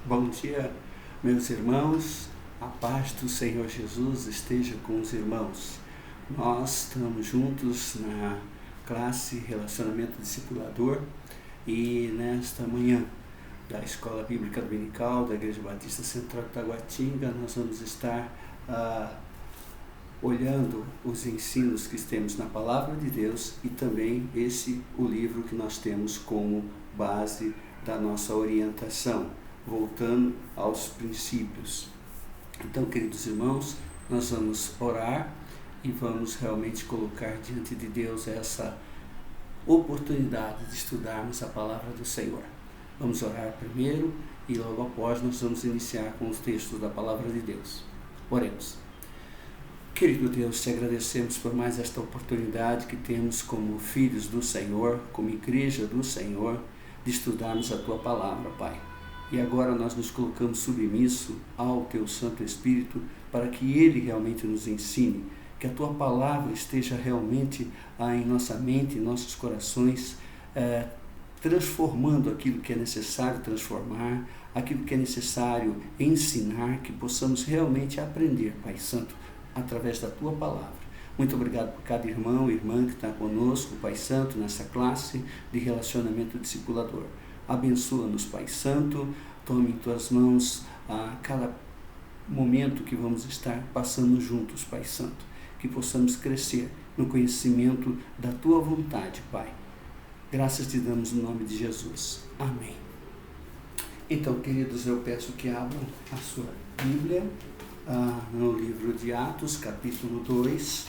Bom dia, meus irmãos. A paz do Senhor Jesus esteja com os irmãos. Nós estamos juntos na classe Relacionamento Discipulador e nesta manhã da Escola Bíblica Dominical da Igreja Batista Central de Taguatinga nós vamos estar olhando os ensinos que temos na Palavra de Deus e também o livro que nós temos como base da nossa orientação, voltando aos princípios. Então, queridos irmãos, nós vamos orar e vamos realmente colocar diante de Deus essa oportunidade de estudarmos a palavra do Senhor. Vamos orar primeiro e logo após nós vamos iniciar com os textos da palavra de Deus. Oremos. Querido Deus, te agradecemos por mais esta oportunidade que temos como filhos do Senhor, como igreja do Senhor, de estudarmos a tua palavra, Pai. E agora nós nos colocamos submisso ao teu Santo Espírito para que ele realmente nos ensine, que a tua palavra esteja realmente em nossa mente, em nossos corações, transformando aquilo que é necessário transformar, aquilo que é necessário ensinar, que possamos realmente aprender, Pai Santo, através da tua palavra. Muito obrigado por cada irmão e irmã que está conosco, Pai Santo, nessa classe de relacionamento discipulador. Abençoa-nos, Pai Santo, tome em tuas mãos a cada momento que vamos estar passando juntos, Pai Santo, que possamos crescer no conhecimento da tua vontade, Pai. Graças te damos no nome de Jesus. Amém. Então, queridos, eu peço que abram a sua Bíblia no livro de Atos, capítulo 2,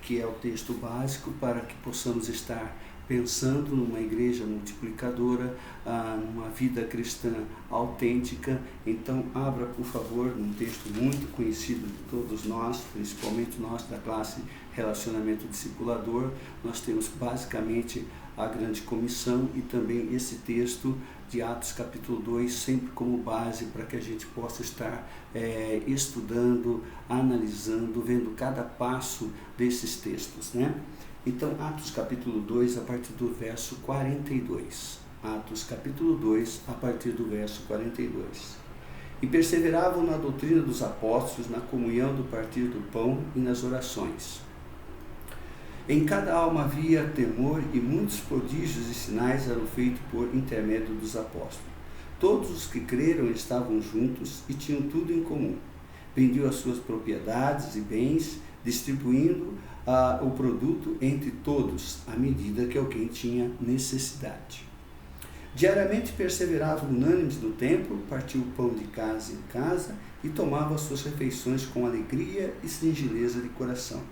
que é o texto básico para que possamos estar pensando numa igreja multiplicadora, numa vida cristã autêntica. Então, abra, por favor, um texto muito conhecido de todos nós, principalmente nós da classe Relacionamento Discipulador. Nós temos basicamente a Grande Comissão e também esse texto de Atos capítulo 2, sempre como base para que a gente possa estar estudando, analisando, vendo cada passo desses textos, né? Então, Atos capítulo 2, a partir do verso 42. Atos capítulo 2, a partir do verso 42. E perseveravam na doutrina dos apóstolos, na comunhão do partir do pão e nas orações. Em cada alma havia temor e muitos prodígios e sinais eram feitos por intermédio dos apóstolos. Todos os que creram estavam juntos e tinham tudo em comum. Vendiam as suas propriedades e bens, distribuindo o produto entre todos, à medida que alguém tinha necessidade. Diariamente perseveravam unânimes no templo, partiam o pão de casa em casa e tomavam as suas refeições com alegria e singeleza de coração,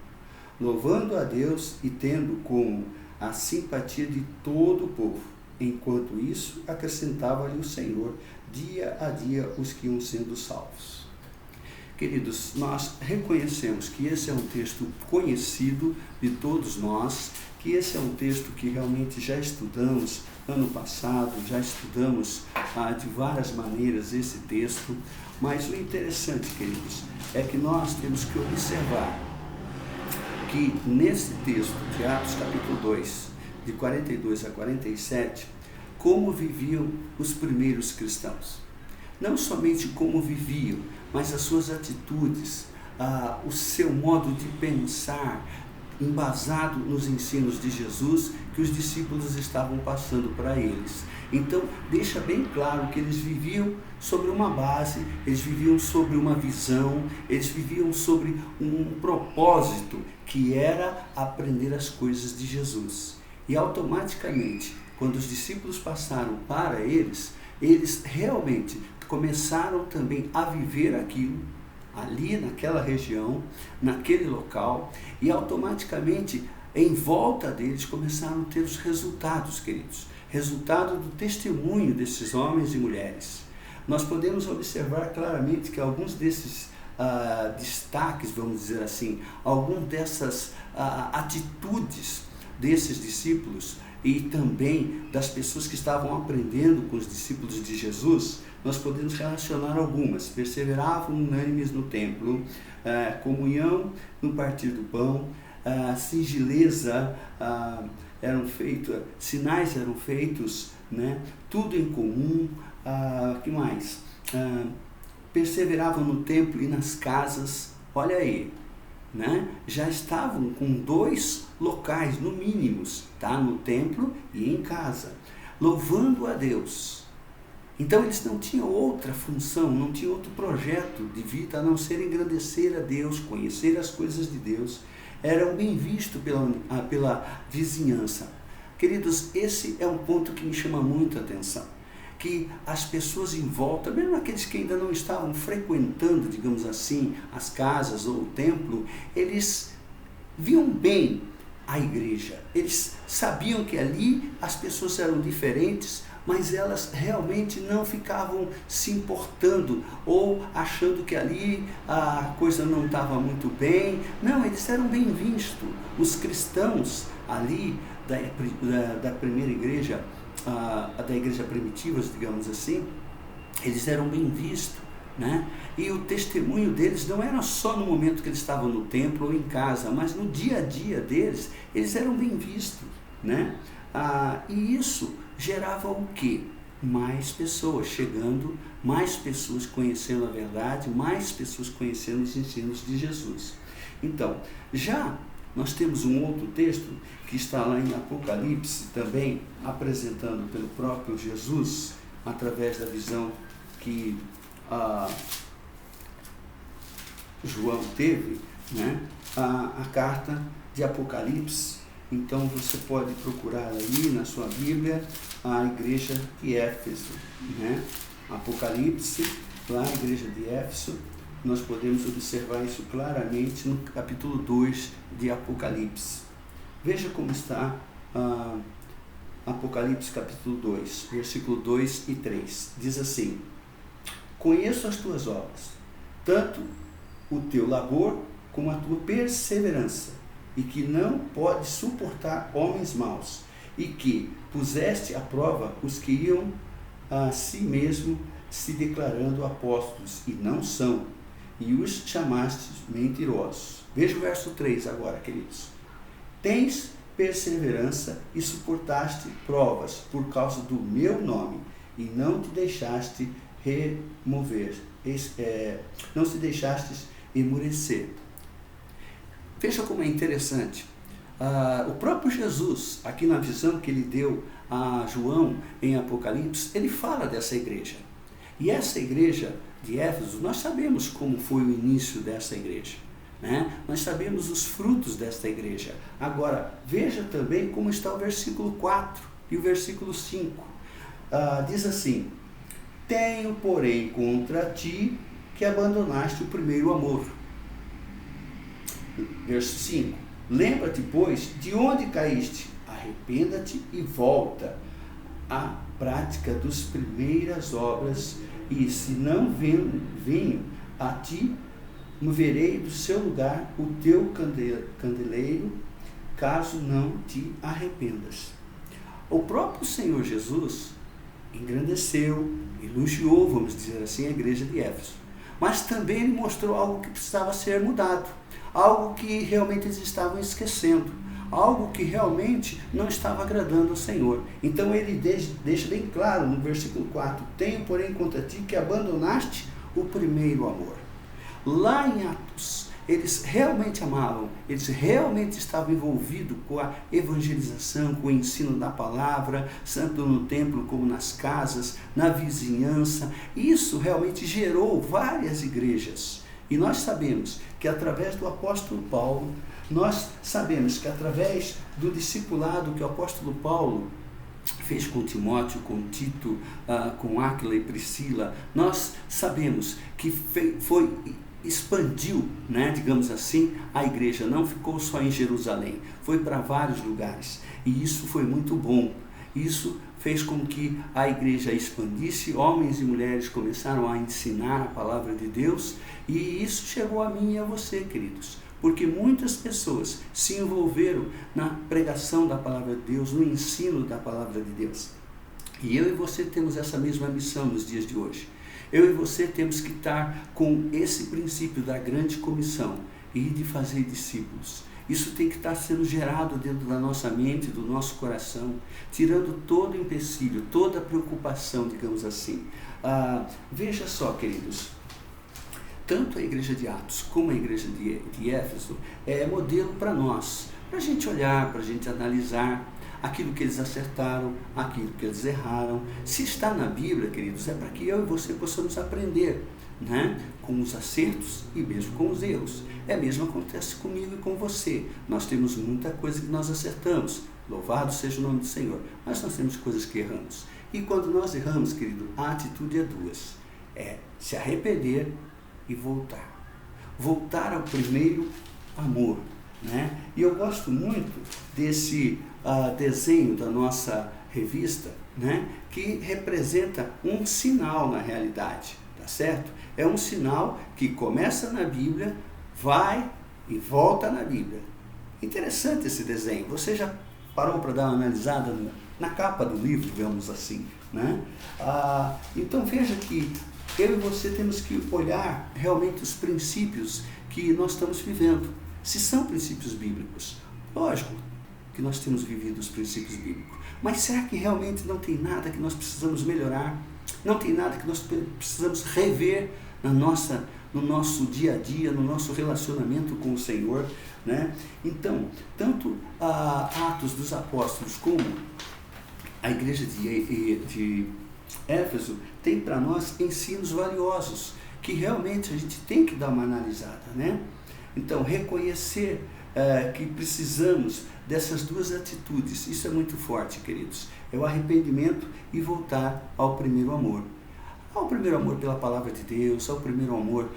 louvando a Deus e tendo como a simpatia de todo o povo. Enquanto isso, acrescentava-lhe o Senhor, dia a dia, os que iam sendo salvos. Queridos, nós reconhecemos que esse é um texto conhecido de todos nós, que esse é um texto que realmente já estudamos ano passado, já estudamos de várias maneiras esse texto, mas o interessante, queridos, é que nós temos que observar que nesse texto de Atos capítulo 2, de 42 a 47, como viviam os primeiros cristãos. Não somente como viviam, mas as suas atitudes, o seu modo de pensar, embasado nos ensinos de Jesus que os discípulos estavam passando para eles. Então, deixa bem claro que eles viviam sobre uma base, eles viviam sobre uma visão, eles viviam sobre um propósito, que era aprender as coisas de Jesus. E automaticamente, quando os discípulos passaram para eles realmente começaram também a viver aquilo, ali naquela região, naquele local, e automaticamente em volta deles começaram a ter os resultados, queridos, resultado do testemunho desses homens e mulheres. Nós podemos observar claramente que alguns desses destaques, vamos dizer assim, algumas dessas atitudes desses discípulos e também das pessoas que estavam aprendendo com os discípulos de Jesus, nós podemos relacionar algumas. Perseveravam unânimes no templo, comunhão no partir do pão, singeleza eram feitos, sinais eram feitos, né? Tudo em comum. Que mais? Perseveravam no templo e nas casas. Olha aí, né? Já estavam com 2 locais, no mínimo, tá? No templo e em casa, louvando a Deus. Então eles não tinham outra função, não tinham outro projeto de vida a não ser engrandecer a Deus, conhecer as coisas de Deus. Eram bem vistos pela vizinhança. Queridos, esse é um ponto que me chama muito a atenção. Que as pessoas em volta, mesmo aqueles que ainda não estavam frequentando, digamos assim, as casas ou o templo, eles viam bem a igreja. Eles sabiam que ali as pessoas eram diferentes, mas elas realmente não ficavam se importando ou achando que ali a coisa não estava muito bem. Não, eles eram bem vistos. Os cristãos ali da primeira igreja, da igreja primitiva, digamos assim, eles eram bem vistos, né? E o testemunho deles não era só no momento que eles estavam no templo ou em casa, mas no dia a dia deles, eles eram bem vistos, né? E isso gerava o quê? Mais pessoas chegando, mais pessoas conhecendo a verdade, mais pessoas conhecendo os ensinos de Jesus. Então, já nós temos um outro texto que está lá em Apocalipse também, apresentando pelo próprio Jesus, através da visão que João teve, né? A carta de Apocalipse. Então você pode procurar aí na sua Bíblia a igreja de Éfeso, né? Apocalipse, lá a igreja de Éfeso, nós podemos observar isso claramente no capítulo 2 de Apocalipse. Veja como está Apocalipse capítulo 2, versículo 2 e 3. Diz assim: conheço as tuas obras, tanto o teu labor como a tua perseverança, e que não podes suportar homens maus, e que puseste à prova os que iam a si mesmo se declarando apóstolos, e não são, e os chamaste mentirosos. Veja o verso 3 agora, queridos. Tens perseverança e suportaste provas por causa do meu nome, e não te deixaste remover, não te deixaste emurecer. Veja como é interessante. O próprio Jesus, aqui na visão que ele deu a João em Apocalipse, ele fala dessa igreja. E essa igreja de Éfeso, nós sabemos como foi o início dessa igreja, né? Nós sabemos os frutos desta igreja. Agora, veja também como está o versículo 4 e o versículo 5. Diz assim: tenho, porém, contra ti que abandonaste o primeiro amor. Verso 5. Lembra-te, pois, de onde caíste, arrependa-te e volta à prática das primeiras obras, e se não venho a ti, moverei do seu lugar o teu candeleiro, caso não te arrependas. O próprio Senhor Jesus engrandeceu, elogiou, vamos dizer assim, a igreja de Éfeso, mas também ele mostrou algo que precisava ser mudado, algo que realmente eles estavam esquecendo, algo que realmente não estava agradando ao Senhor. Então ele deixa bem claro no versículo 4: tenho, porém, contra ti que abandonaste o primeiro amor. Lá em Atos, eles realmente amavam, eles realmente estavam envolvidos com a evangelização, com o ensino da palavra, tanto no templo como nas casas, na vizinhança. Isso realmente gerou várias igrejas. E nós sabemos que através do apóstolo Paulo, nós sabemos que através do discipulado que o apóstolo Paulo fez com Timóteo, com Tito, com Áquila e Priscila, nós sabemos que expandiu, né, digamos assim, a igreja. Não ficou só em Jerusalém, foi para vários lugares. E isso foi muito bom. Isso fez com que a igreja expandisse, homens e mulheres começaram a ensinar a palavra de Deus, e isso chegou a mim e a você, queridos, porque muitas pessoas se envolveram na pregação da palavra de Deus, no ensino da palavra de Deus. E eu e você temos essa mesma missão nos dias de hoje. Eu e você temos que estar com esse princípio da grande comissão e de fazer discípulos. Isso tem que estar sendo gerado dentro da nossa mente, do nosso coração, tirando todo o empecilho, toda a preocupação, digamos assim. Veja só, queridos, tanto a igreja de Atos como a igreja de Éfeso é modelo para nós, para a gente olhar, para a gente analisar aquilo que eles acertaram, aquilo que eles erraram. Se está na Bíblia, queridos, é para que eu e você possamos aprender, né? Com os acertos e mesmo com os erros. Mesmo acontece comigo e com você. Nós temos muita coisa que nós acertamos, louvado seja o nome do Senhor, mas nós temos coisas que erramos. E quando nós erramos, querido, a atitude é duas: se arrepender e voltar ao primeiro amor, né? E eu gosto muito desse desenho da nossa revista, né? Que representa um sinal na realidade, tá certo? É um sinal que começa na Bíblia, vai e volta na Bíblia. Interessante esse desenho. Você já parou para dar uma analisada na capa do livro, digamos assim, né? Então veja que eu e você temos que olhar realmente os princípios que nós estamos vivendo. Se são princípios bíblicos, lógico que nós temos vivido os princípios bíblicos, mas será que realmente não tem nada que nós precisamos melhorar? Não tem nada que nós precisamos rever no nosso dia a dia, no nosso relacionamento com o Senhor, né? Então, tanto Atos dos Apóstolos como a igreja de Éfeso tem para nós ensinos valiosos, que realmente a gente tem que dar uma analisada, né? Então, reconhecer que precisamos dessas duas atitudes, isso é muito forte, queridos. É o arrependimento e voltar ao primeiro amor. Ao primeiro amor pela palavra de Deus, ao primeiro amor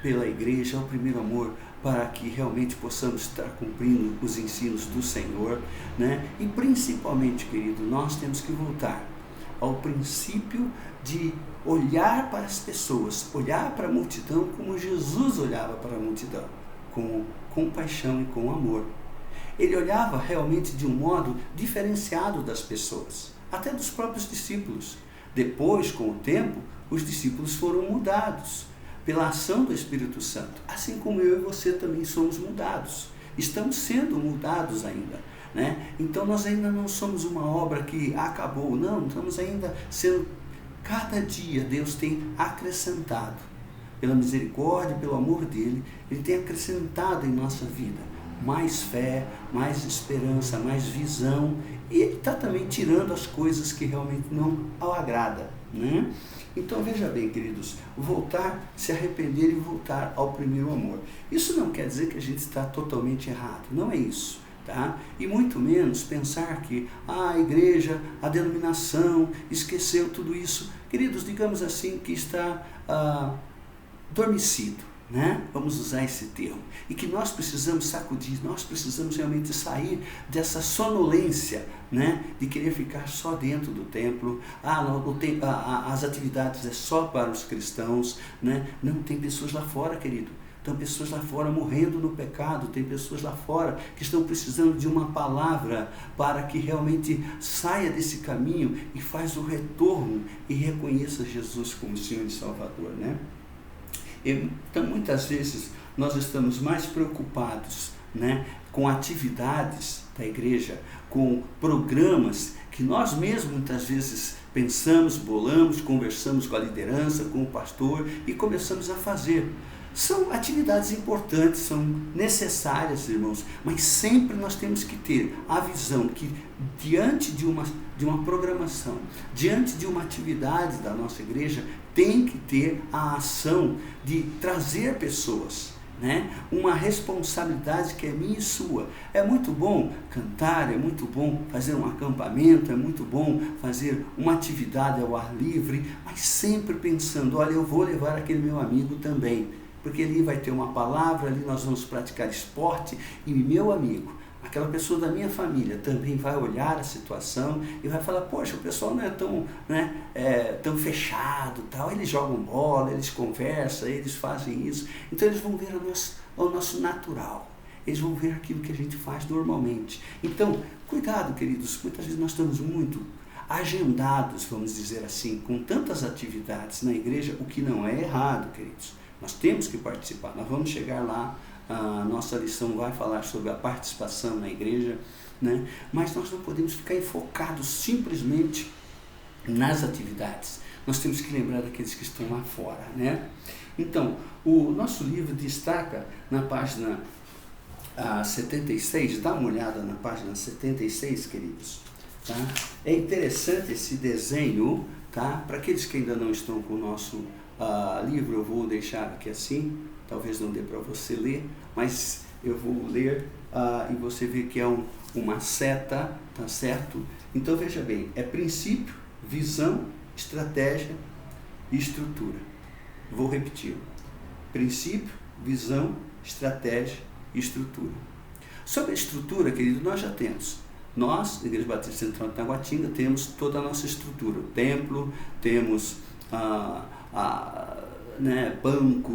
pela igreja, ao primeiro amor para que realmente possamos estar cumprindo os ensinos do Senhor, né? E principalmente, querido, nós temos que voltar ao princípio de olhar para as pessoas, olhar para a multidão como Jesus olhava para a multidão, com compaixão e com amor. Ele olhava realmente de um modo diferenciado das pessoas, até dos próprios discípulos. Depois, com o tempo, os discípulos foram mudados pela ação do Espírito Santo, assim como eu e você também somos mudados. Estamos sendo mudados ainda, né? Então nós ainda não somos uma obra que acabou, não, estamos ainda sendo, cada dia Deus tem acrescentado, pela misericórdia, pelo amor dele, ele tem acrescentado em nossa vida mais fé, mais esperança, mais visão, e ele está também tirando as coisas que realmente não ao agrada, né? Então veja bem, queridos, voltar, se arrepender e voltar ao primeiro amor. Isso não quer dizer que a gente está totalmente errado, não é isso, tá? E muito menos pensar que a igreja, a denominação, esqueceu tudo isso. Queridos, digamos assim, que está adormecido, né? Vamos usar esse termo. E que nós precisamos sacudir, nós precisamos realmente sair dessa sonolência, né? De querer ficar só dentro do templo. As atividades é só para os cristãos, né? Não, tem pessoas lá fora, querido. Tem pessoas lá fora morrendo no pecado, tem pessoas lá fora que estão precisando de uma palavra para que realmente saia desse caminho e faz o retorno e reconheça Jesus como Senhor e Salvador, né? Então, muitas vezes, nós estamos mais preocupados, né, com atividades da igreja, com programas que nós mesmos, muitas vezes, pensamos, bolamos, conversamos com a liderança, com o pastor e começamos a fazer. São atividades importantes, são necessárias, irmãos, mas sempre nós temos que ter a visão que, diante de uma programação, diante de uma atividade da nossa igreja, tem que ter a ação de trazer pessoas, né? Uma responsabilidade que é minha e sua. É muito bom cantar, é muito bom fazer um acampamento, é muito bom fazer uma atividade ao ar livre, mas sempre pensando, olha, eu vou levar aquele meu amigo também, porque ali vai ter uma palavra, ali nós vamos praticar esporte, e meu amigo, aquela pessoa da minha família também vai olhar a situação e vai falar, poxa, o pessoal não é tão, tão fechado, tal. Eles jogam bola, eles conversam, eles fazem isso, então eles vão ver o nosso natural, eles vão ver aquilo que a gente faz normalmente. Então, cuidado, queridos, muitas vezes nós estamos muito agendados, vamos dizer assim, com tantas atividades na igreja, o que não é errado, queridos. Nós temos que participar, nós vamos chegar lá a nossa lição vai falar sobre a participação na igreja, né? Mas nós não podemos ficar enfocados simplesmente nas atividades. Nós temos que lembrar daqueles que estão lá fora, né? Então, o nosso livro destaca na página 76, dá uma olhada na página 76, queridos. Tá? É interessante esse desenho, tá? Para aqueles que ainda não estão com o nosso livro, eu vou deixar aqui assim, talvez não dê para você ler, mas eu vou ler e você vê que é uma seta, tá certo? Então veja bem, é princípio, visão, estratégia e estrutura. Vou repetir: princípio, visão, estratégia e estrutura. Sobre a estrutura, querido, nós já temos. Nós, Igreja Batista Central de Taguatinga, temos toda a nossa estrutura. O templo, temos banco,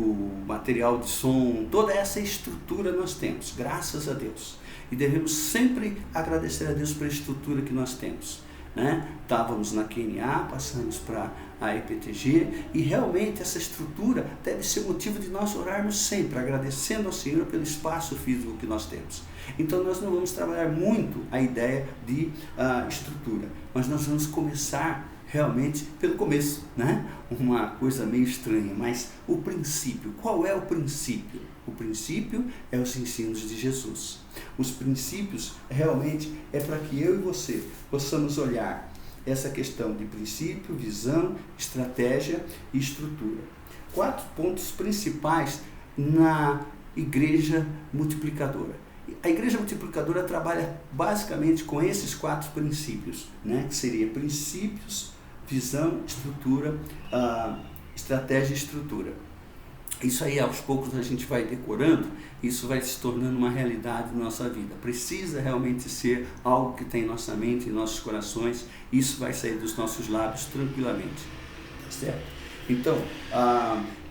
material de som, toda essa estrutura nós temos, graças a Deus. E devemos sempre agradecer a Deus pela estrutura que nós temos. Né? Estávamos na QNA, passamos para a EPTG e realmente essa estrutura deve ser motivo de nós orarmos sempre, agradecendo ao Senhor pelo espaço físico que nós temos. Então nós não vamos trabalhar muito a ideia de estrutura, mas nós vamos começar realmente pelo começo, né? Uma coisa meio estranha, mas o princípio, qual é o princípio? O princípio é os ensinos de Jesus. Os princípios realmente é para que eu e você possamos olhar essa questão de princípio, visão, estratégia e estrutura. 4 pontos principais na igreja multiplicadora. A igreja multiplicadora trabalha basicamente com esses 4 princípios, né? Que seria princípios, visão, estrutura, estratégia e estrutura. Isso aí, aos poucos, a gente vai decorando, isso vai se tornando uma realidade na nossa vida. Precisa realmente ser algo que tem em nossa mente, em nossos corações, isso vai sair dos nossos lábios tranquilamente. Certo? Então,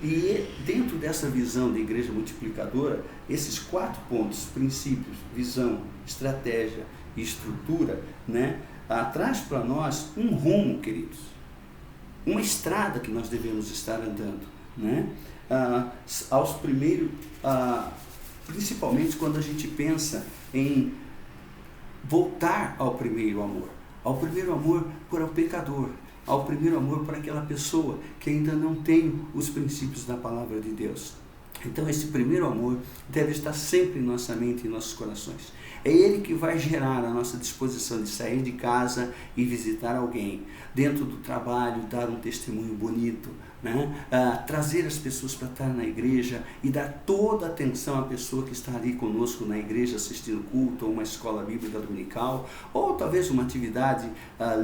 e dentro dessa visão da igreja multiplicadora, esses 4 pontos, princípios, visão, estratégia e estrutura, né, traz para nós um rumo, queridos, uma estrada que nós devemos estar andando, né? Principalmente quando a gente pensa em voltar ao primeiro amor para o pecador, ao primeiro amor para aquela pessoa que ainda não tem os princípios da palavra de Deus. Então esse primeiro amor deve estar sempre em nossa mente e em nossos corações. É ele que vai gerar a nossa disposição de sair de casa e visitar alguém, dentro do trabalho, dar um testemunho bonito, né? Trazer as pessoas para estar na igreja e dar toda a atenção à pessoa que está ali conosco na igreja assistindo culto, ou uma escola bíblica dominical, ou talvez uma atividade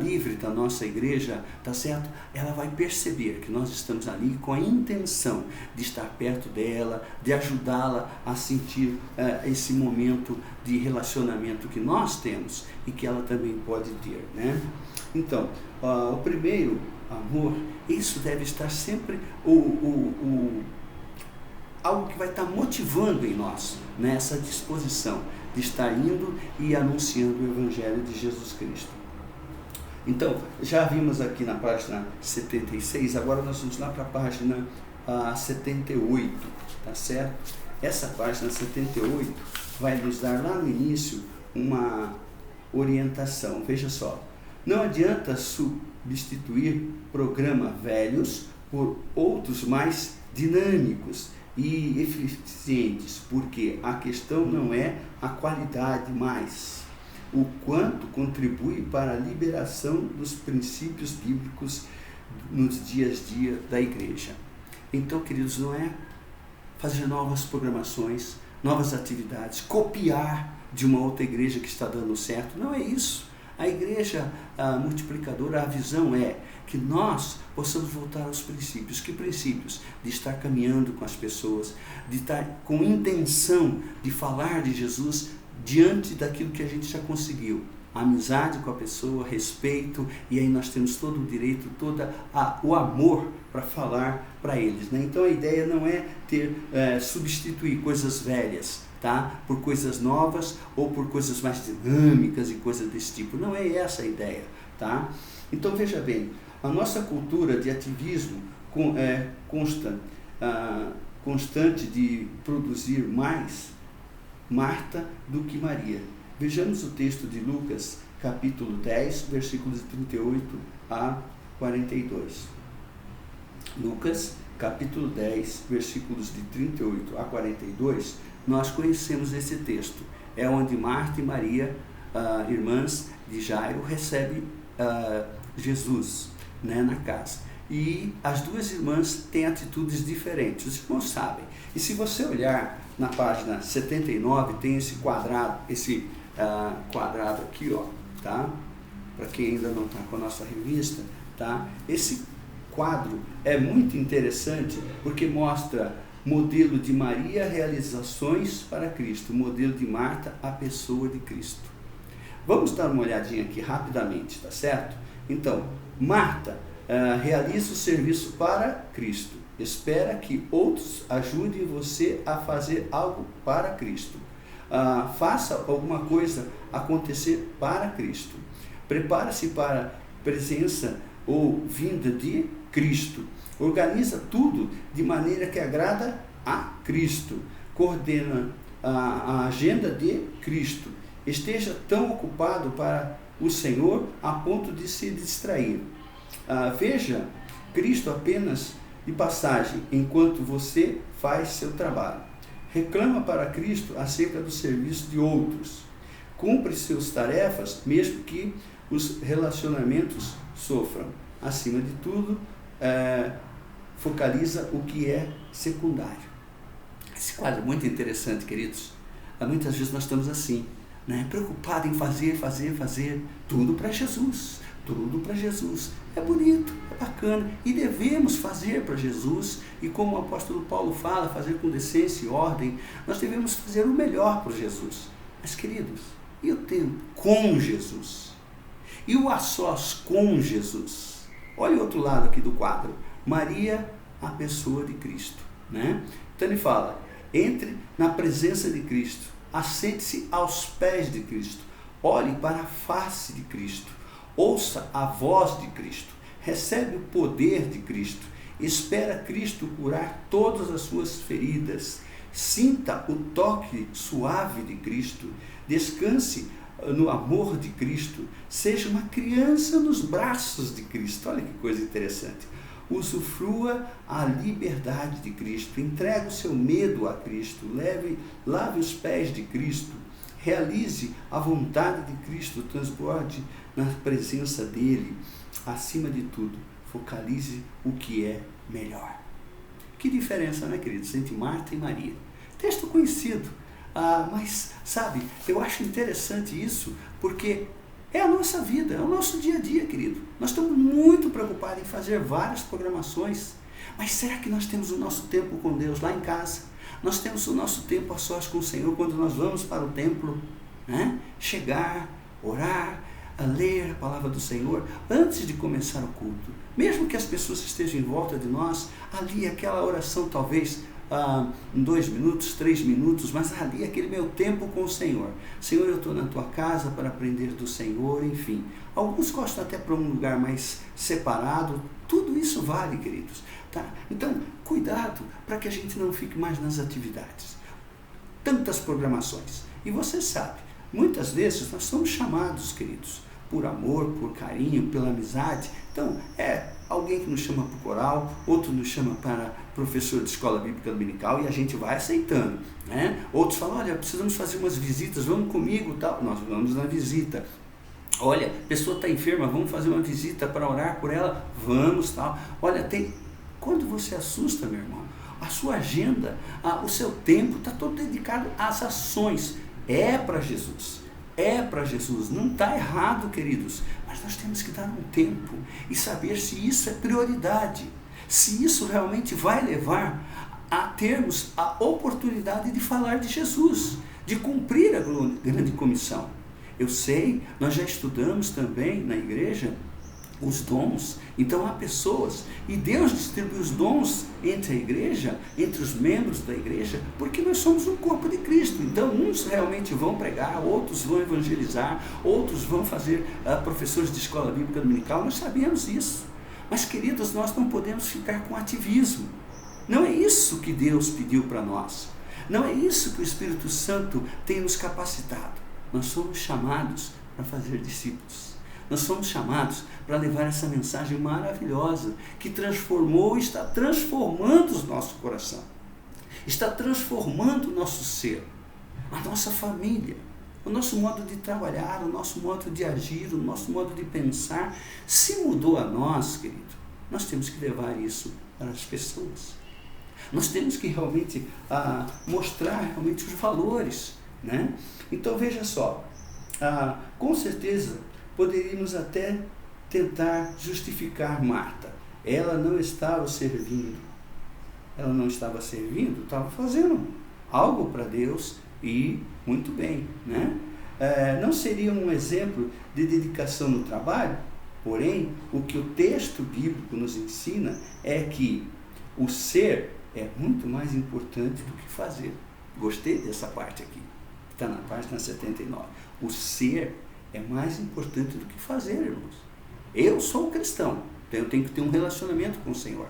livre da nossa igreja, tá certo? Ela vai perceber que nós estamos ali com a intenção de estar perto dela, de ajudá-la a sentir esse momento de relacionamento que nós temos e que ela também pode ter, né? Então, o primeiro amor, isso deve estar sempre algo que vai estar motivando em nós, né, essa disposição de estar indo e anunciando o Evangelho de Jesus Cristo. Então, já vimos aqui na página 76, agora nós vamos lá para a página 78, tá certo? Essa página 78 vai nos dar lá no início uma orientação. Veja só, não adianta substituir programas velhos por outros mais dinâmicos e eficientes, porque a questão não é a qualidade, mas o quanto contribui para a liberação dos princípios bíblicos nos dias a dia da igreja. Então, queridos, não é fazer novas programações, novas atividades, copiar de uma outra igreja que está dando certo, não é isso. A igreja multiplicadora, a visão é que nós possamos voltar aos princípios. Que princípios? De estar caminhando com as pessoas, de estar com intenção de falar de Jesus diante daquilo que a gente já conseguiu. Amizade com a pessoa, respeito, e aí nós temos todo o direito, todo o amor para falar para eles, né? Então a ideia não é substituir coisas velhas, tá, por coisas novas ou por coisas mais dinâmicas e coisas desse tipo. Não é essa a ideia, tá? Então veja constante de produzir mais Marta do que Maria. Vejamos o texto de Lucas, capítulo 10, versículos de 38 a 42. Lucas, capítulo 10, versículos de 38 a 42, nós conhecemos esse texto. É onde Marta e Maria, irmãs de Jairo, recebem Jesus, né, na casa. E as duas irmãs têm atitudes diferentes, os irmãos sabem. E se você olhar na página 79, tem esse quadrado aqui, ó, tá? Para quem ainda não está com a nossa revista, tá? Esse quadro é muito interessante porque mostra modelo de Maria, realizações para Cristo, modelo de Marta, a pessoa de Cristo. Vamos dar uma olhadinha aqui rapidamente, tá certo? Então, Marta realiza o serviço para Cristo, espera que outros ajudem você a fazer algo para Cristo. Faça alguma coisa acontecer para Cristo. Prepara-se para a presença ou vinda de Cristo. Organiza tudo de maneira que agrada a Cristo. Coordena a agenda de Cristo. Esteja tão ocupado para o Senhor a ponto de se distrair. Veja Cristo apenas de passagem enquanto você faz seu trabalho. Reclama para Cristo acerca do serviço de outros. Cumpre suas tarefas, mesmo que os relacionamentos sofram. Acima de tudo, focaliza o que é secundário. Esse quadro é muito interessante, queridos. Muitas vezes nós estamos assim, né? Preocupados em fazer tudo para Jesus. Tudo para Jesus. É bonito, é bacana, e devemos fazer para Jesus, e como o apóstolo Paulo fala, fazer com decência e ordem, nós devemos fazer o melhor para Jesus. Mas, queridos, e o tempo com Jesus? E o a sós com Jesus? Olha o outro lado aqui do quadro. Maria, a pessoa de Cristo, né? Então ele fala, entre na presença de Cristo, assente-se aos pés de Cristo, olhe para a face de Cristo, ouça a voz de Cristo, recebe o poder de Cristo, espera Cristo curar todas as suas feridas, sinta o toque suave de Cristo, descanse no amor de Cristo, seja uma criança nos braços de Cristo. Olha que coisa interessante. Usufrua a liberdade de Cristo, entregue o seu medo a Cristo, lave os pés de Cristo, realize a vontade de Cristo, transborde na presença dele. Acima de tudo, focalize o que é melhor. Que diferença, né, queridos, entre Marta e Maria? Texto conhecido, mas, sabe, eu acho interessante isso, porque é a nossa vida, é o nosso dia a dia, querido. Nós estamos muito preocupados em fazer várias programações, mas será que nós temos o nosso tempo com Deus lá em casa? Nós temos o nosso tempo a sós com o Senhor quando nós vamos para o templo, né? Chegar, orar, a ler a palavra do Senhor antes de começar o culto. Mesmo que as pessoas estejam em volta de nós, ali aquela oração talvez em 2 minutos, 3 minutos, mas ali aquele meu tempo com o Senhor. Senhor, eu estou na tua casa para aprender do Senhor, enfim. Alguns gostam até para um lugar mais separado. Tudo isso vale, queridos. Tá? Então, cuidado para que a gente não fique mais nas atividades. Tantas programações. E você sabe, muitas vezes nós somos chamados, queridos, por amor, por carinho, pela amizade. Então, alguém que nos chama para o coral, outro nos chama para professor de escola bíblica dominical e a gente vai aceitando, né? Outros falam, olha, precisamos fazer umas visitas, vamos comigo, tal. Nós vamos na visita. Olha, a pessoa está enferma, vamos fazer uma visita para orar por ela, vamos, tal. Olha, quando você assusta, meu irmão, a sua agenda, o seu tempo está todo dedicado às ações. É para Jesus. É para Jesus, não está errado, queridos, mas nós temos que dar um tempo e saber se isso é prioridade, se isso realmente vai levar a termos a oportunidade de falar de Jesus, de cumprir a grande comissão. Eu sei, nós já estudamos também na igreja os dons, então há pessoas, e Deus distribui os dons entre a igreja, entre os membros da igreja, porque nós somos um corpo de Cristo. Então uns realmente vão pregar, outros vão evangelizar, outros vão fazer professores de escola bíblica dominical, nós sabemos isso. Mas, queridos, nós não podemos ficar com ativismo. Não é isso que Deus pediu para nós. Não é isso que o Espírito Santo tem nos capacitado. Nós somos chamados para fazer discípulos. Nós somos chamados para levar essa mensagem maravilhosa que transformou e está transformando o nosso coração. Está transformando o nosso ser, a nossa família, o nosso modo de trabalhar, o nosso modo de agir, o nosso modo de pensar. Se mudou a nós, querido, nós temos que levar isso para as pessoas. Nós temos que realmente mostrar realmente os valores, né? Então veja só, com certeza poderíamos até tentar justificar Marta. Ela não estava servindo. Ela não estava servindo, estava fazendo algo para Deus e muito bem, né? Não seria um exemplo de dedicação no trabalho? Porém, o que o texto bíblico nos ensina é que o ser é muito mais importante do que fazer. Gostei dessa parte aqui, que está na página 79. O ser é mais importante do que fazer, irmãos. Eu sou um cristão, então eu tenho que ter um relacionamento com o Senhor,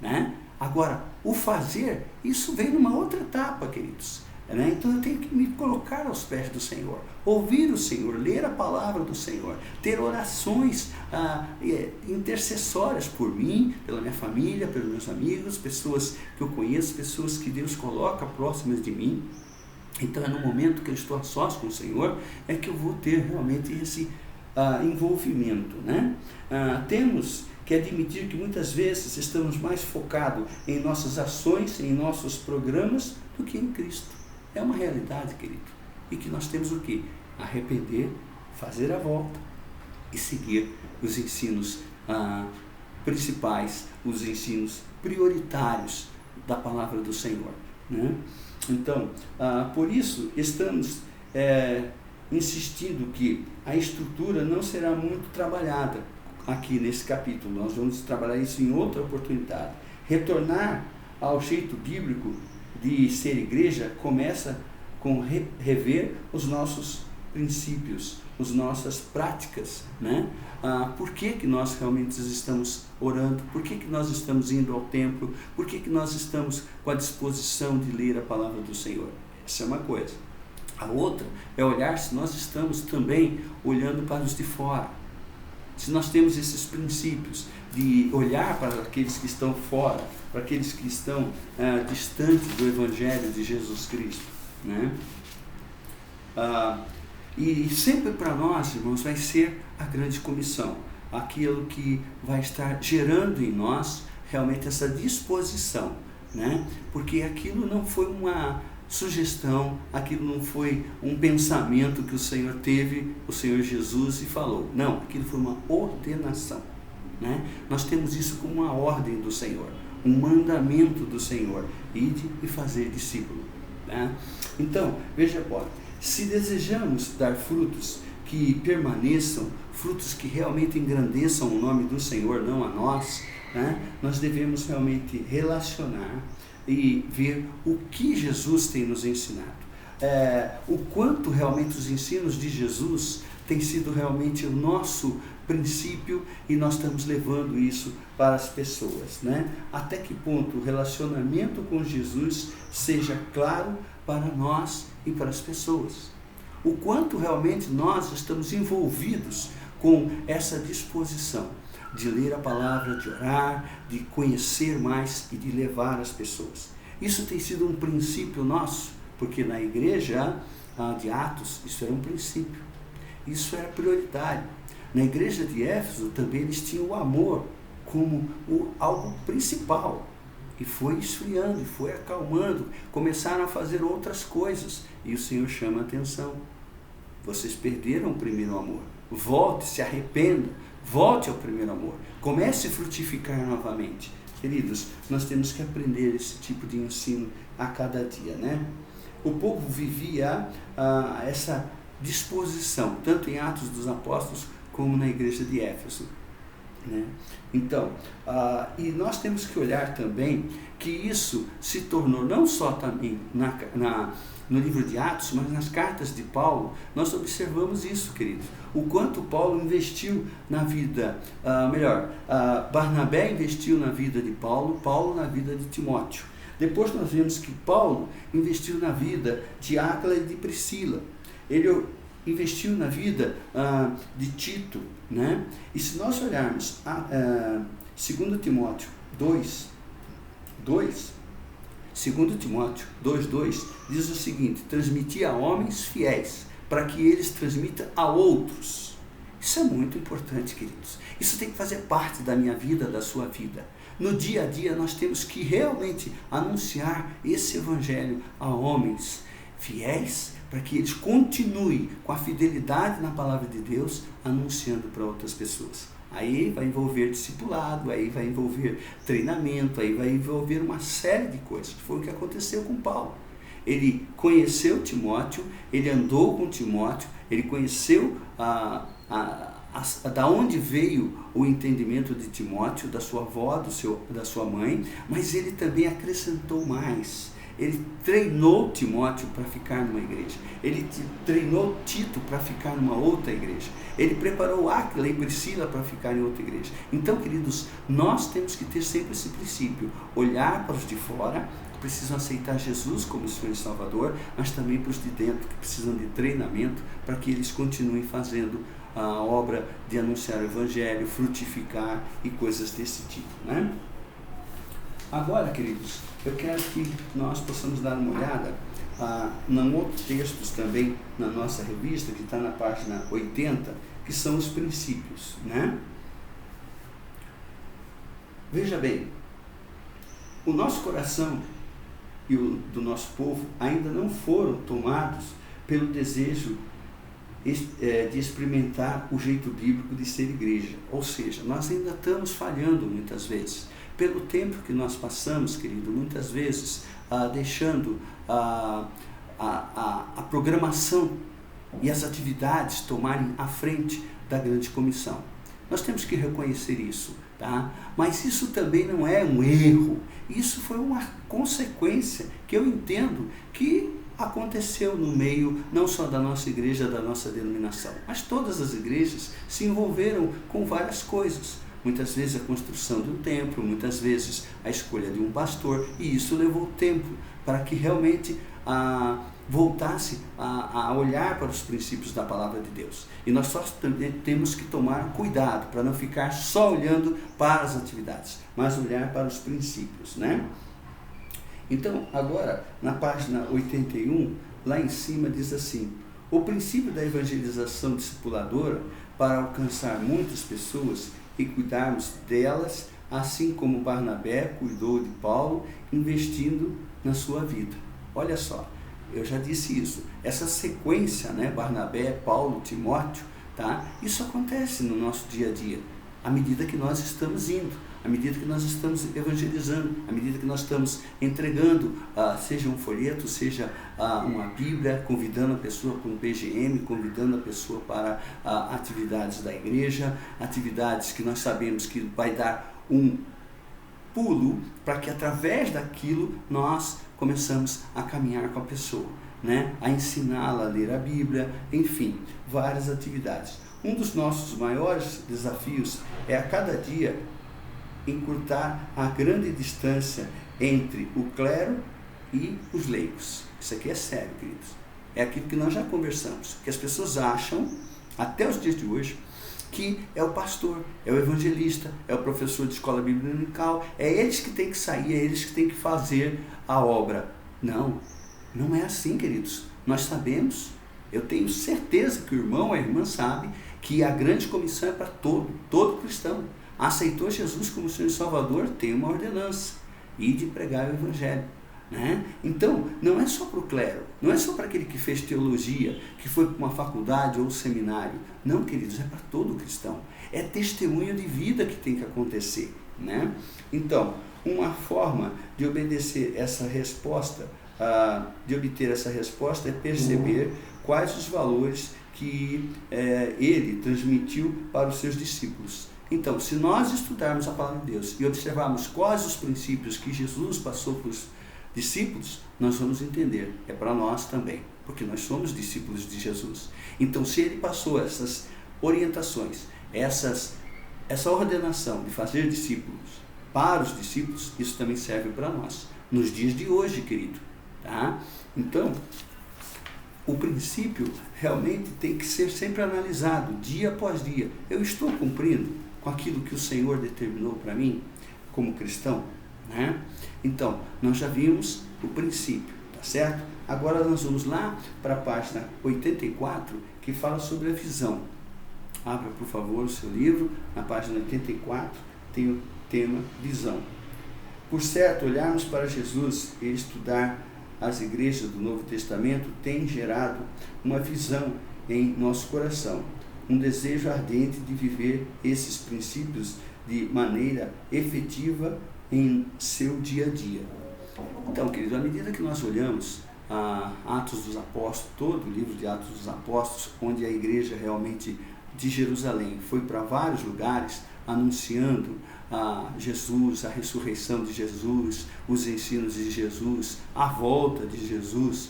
né? Agora, o fazer, isso vem numa outra etapa, queridos. Né? Então eu tenho que me colocar aos pés do Senhor, ouvir o Senhor, ler a palavra do Senhor, ter orações intercessórias por mim, pela minha família, pelos meus amigos, pessoas que eu conheço, pessoas que Deus coloca próximas de mim. Então é no momento que eu estou a sós com o Senhor é que eu vou ter realmente esse envolvimento, né? Temos que admitir que muitas vezes estamos mais focados em nossas ações, em nossos programas, do que em Cristo. É uma realidade, querido. E que nós temos o quê? Arrepender, fazer a volta e seguir os ensinos principais, os ensinos prioritários da palavra do Senhor, né? Então, por isso, estamos insistindo que a estrutura não será muito trabalhada aqui nesse capítulo. Nós vamos trabalhar isso em outra oportunidade. Retornar ao jeito bíblico de ser igreja começa com rever os nossos princípios, as nossas práticas, né? Por que nós realmente estamos orando? Por que nós estamos indo ao templo? Por que nós estamos com a disposição de ler a palavra do Senhor? Essa é uma coisa. A outra é olhar se nós estamos também olhando para os de fora. Se nós temos esses princípios de olhar para aqueles que estão fora, para aqueles que estão distantes do Evangelho de Jesus Cristo, né? E sempre para nós, irmãos, vai ser a grande comissão, aquilo que vai estar gerando em nós realmente essa disposição, né? Porque aquilo não foi uma sugestão, aquilo não foi um pensamento que o Senhor teve, o Senhor Jesus, e falou. Não, aquilo foi uma ordenação, né? Nós temos isso como uma ordem do Senhor, um mandamento do Senhor: ide e fazer discípulo, né? Então, veja, se desejamos dar frutos que permaneçam, frutos que realmente engrandeçam o nome do Senhor, não a nós, né? Nós devemos realmente relacionar e ver o que Jesus tem nos ensinado. O quanto realmente os ensinos de Jesus têm sido realmente o nosso princípio e nós estamos levando isso para as pessoas, né? Até que ponto o relacionamento com Jesus seja claro para nós e para as pessoas. O quanto realmente nós estamos envolvidos com essa disposição de ler a palavra, de orar, de conhecer mais e de levar as pessoas. Isso tem sido um princípio nosso, porque na igreja de Atos isso era um princípio, isso era prioritário. Na igreja de Éfeso também eles tinham o amor como algo principal, e foi esfriando, e foi acalmando, começaram a fazer outras coisas, e o Senhor chama a atenção: vocês perderam o primeiro amor, volte, se arrependa, volte ao primeiro amor, comece a frutificar novamente. Queridos, nós temos que aprender esse tipo de ensino a cada dia, né? O povo vivia essa disposição, tanto em Atos dos Apóstolos como na igreja de Éfeso. né? Então, e nós temos que olhar também que isso se tornou não só também no livro de Atos, mas nas cartas de Paulo. Nós observamos isso, queridos, o quanto Paulo investiu na vida, Barnabé investiu na vida de Paulo, Paulo na vida de Timóteo. Depois nós vemos que Paulo investiu na vida de Áquila e de Priscila, ele investiu na vida de Tito, né? E se nós olharmos 2 Timóteo 2, 2 Timóteo 2,2 diz o seguinte: transmitir a homens fiéis, para que eles transmitam a outros. Isso é muito importante, queridos. Isso tem que fazer parte da minha vida, da sua vida. No dia a dia nós temos que realmente anunciar esse evangelho a homens fiéis, para que eles continuem com a fidelidade na palavra de Deus, anunciando para outras pessoas. Aí vai envolver discipulado, aí vai envolver treinamento, aí vai envolver uma série de coisas. Foi o que aconteceu com Paulo. Ele conheceu Timóteo, ele andou com Timóteo, ele conheceu da onde veio o entendimento de Timóteo, da sua avó, da sua mãe, mas ele também acrescentou mais. Ele treinou Timóteo para ficar numa igreja. Ele treinou Tito para ficar numa outra igreja. Ele preparou Áquila e Priscila para ficar em outra igreja. Então, queridos, nós temos que ter sempre esse princípio. Olhar para os de fora, que precisam aceitar Jesus como Senhor e Salvador, mas também para os de dentro, que precisam de treinamento para que eles continuem fazendo a obra de anunciar o Evangelho, frutificar e coisas desse tipo, né? Agora, queridos, eu quero que nós possamos dar uma olhada em outros textos também na nossa revista, que está na página 80, que são os princípios, né? Veja bem, o nosso coração e o do nosso povo ainda não foram tomados pelo desejo de experimentar o jeito bíblico de ser igreja. Ou seja, nós ainda estamos falhando muitas vezes. Pelo tempo que nós passamos, querido, muitas vezes deixando a programação e as atividades tomarem a frente da grande comissão. Nós temos que reconhecer isso, tá? Mas isso também não é um erro, isso foi uma consequência que eu entendo que aconteceu no meio não só da nossa igreja, da nossa denominação, mas todas as igrejas se envolveram com várias coisas. Muitas vezes a construção de um templo, muitas vezes a escolha de um pastor, e isso levou tempo para que realmente voltasse a olhar para os princípios da palavra de Deus. E nós só temos que tomar cuidado para não ficar só olhando para as atividades, mas olhar para os princípios, né? Então, agora, na página 81, lá em cima diz assim: o princípio da evangelização discipuladora para alcançar muitas pessoas e cuidarmos delas, assim como Barnabé cuidou de Paulo, investindo na sua vida. Olha só, eu já disse isso, essa sequência, né, Barnabé, Paulo, Timóteo, tá? Isso acontece no nosso dia a dia, à medida que nós estamos indo, à medida que nós estamos evangelizando, à medida que nós estamos entregando, seja um folheto, seja uma Bíblia, convidando a pessoa para um PGM, convidando a pessoa para atividades da igreja, atividades que nós sabemos que vai dar um pulo para que através daquilo nós começamos a caminhar com a pessoa, né? A ensiná-la a ler a Bíblia, enfim, várias atividades. Um dos nossos maiores desafios é a cada dia encurtar a grande distância entre o clero e os leigos. Isso aqui é sério, queridos. É aquilo que nós já conversamos, que as pessoas acham, até os dias de hoje, que é o pastor, é o evangelista, é o professor de escola bíblica dominical, é eles que têm que sair, é eles que têm que fazer a obra. Não, não é assim, queridos. Nós sabemos, eu tenho certeza que o irmão, a irmã sabe, que a grande comissão é para todo cristão. Aceitou Jesus como Senhor e Salvador, tem uma ordenança, e de pregar o Evangelho, né? Então, não é só para o clero, não é só para aquele que fez teologia, que foi para uma faculdade ou seminário. Não, queridos, é para todo cristão. É testemunho de vida que tem que acontecer, né? Então, uma forma de obedecer essa resposta, de obter essa resposta, é perceber quais os valores que ele transmitiu para os seus discípulos. Então, se nós estudarmos a palavra de Deus e observarmos quais os princípios que Jesus passou para os discípulos, nós vamos entender, é para nós também, porque nós somos discípulos de Jesus. Então, se ele passou essas orientações, essa ordenação de fazer discípulos para os discípulos, isso também serve para nós, nos dias de hoje, querido. Tá? Então, o princípio realmente tem que ser sempre analisado, dia após dia. Eu estou cumprindo com aquilo que o Senhor determinou para mim, como cristão? Né? Então, nós já vimos o princípio, tá certo? Agora nós vamos lá para a página 84, que fala sobre a visão. Abra, por favor, o seu livro, na página 84, tem o tema visão. Por certo, olharmos para Jesus e estudar as igrejas do Novo Testamento tem gerado uma visão em nosso coração, um desejo ardente de viver esses princípios de maneira efetiva em seu dia a dia. Então, querido, à medida que nós olhamos Atos dos Apóstolos, todo o livro de Atos dos Apóstolos, onde a igreja realmente de Jerusalém foi para vários lugares anunciando a Jesus, a ressurreição de Jesus, os ensinos de Jesus, a volta de Jesus.